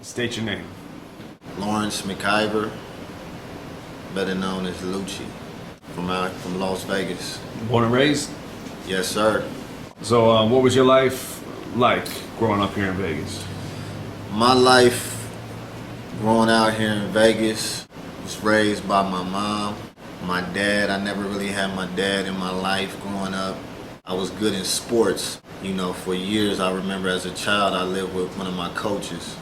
State your name. Lawrence McIver, better known as Lucci, from Las Vegas. Born and raised? Yes, sir. So what was your life like growing up here in Vegas? My life growing out here in Vegas was raised by my mom. My dad, I never really had my dad in my life growing up. I was good in sports. You know, for years I remember as a child I lived with one of my coaches.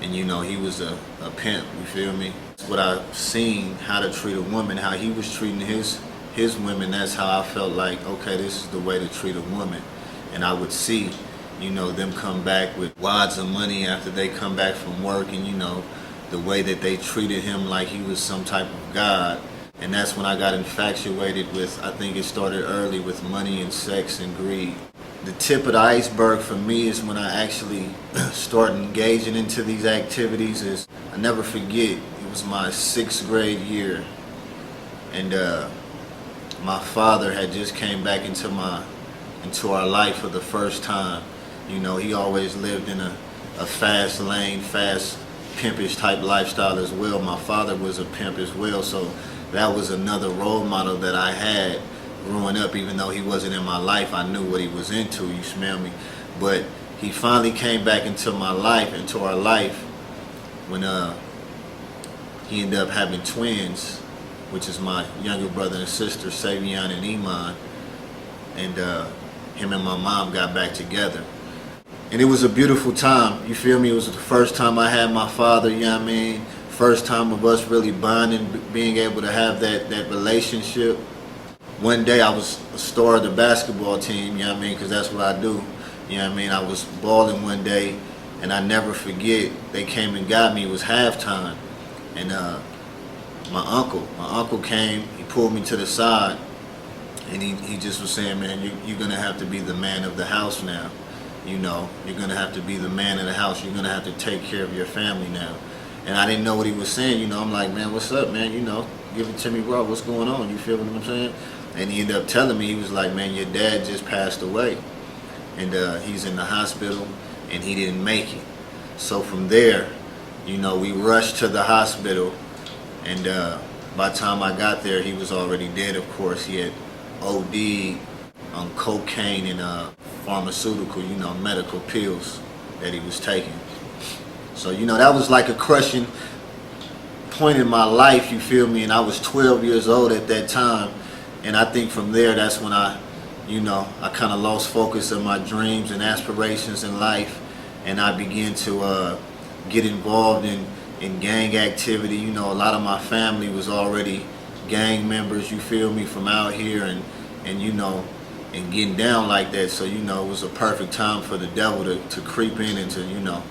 And you know, he was a pimp, you feel me? What I've seen, how to treat a woman, how he was treating his women, that's how I felt like, okay, this is the way to treat a woman. And I would see, you know, them come back with wads of money after they come back from work, and you know, the way that they treated him like he was some type of god. And that's when I got infatuated with, I think it started early, with money and sex and greed. The tip of the iceberg for me is when I actually started engaging into these activities. Is I never forget, it was my 6th grade year, and my father had just came back into our life for the first time. You know, he always lived in a fast lane, fast pimpish type lifestyle as well. My father was a pimp as well, so that was another role model that I had growing up. Even though he wasn't in my life, I knew what he was into, you smell me? But he finally came back into my life, into our life, when he ended up having twins, which is my younger brother and sister, Savion and Iman. And him and my mom got back together. And it was a beautiful time, you feel me? It was the first time I had my father, you know what I mean? First time of us really bonding, being able to have that relationship. One day I was a star of the basketball team, you know what I mean, because that's what I do. You know what I mean? I was balling one day, and I never forget, they came and got me. It was halftime, and my uncle came, he pulled me to the side, and he just was saying, man, you're going to have to be the man of the house now. You know, you're going to have to be the man of the house. You're going to have to take care of your family now. And I didn't know what he was saying, you know. I'm like, man, what's up, man? You know, give it to me raw. What's going on? You feel what I'm saying? And he ended up telling me, he was like, man, your dad just passed away. And he's in the hospital, and he didn't make it. So from there, you know, we rushed to the hospital. And by the time I got there, he was already dead, of course. He had OD'd on cocaine and pharmaceutical, you know, medical pills that he was taking. So, you know, that was like a crushing point in my life, you feel me? And I was 12 years old at that time. And I think from there, that's when I kind of lost focus of my dreams and aspirations in life. And I began to get involved in gang activity. You know, a lot of my family was already gang members, you feel me, from out here, and you know, and getting down like that. So, you know, it was a perfect time for the devil to creep in and to, you know,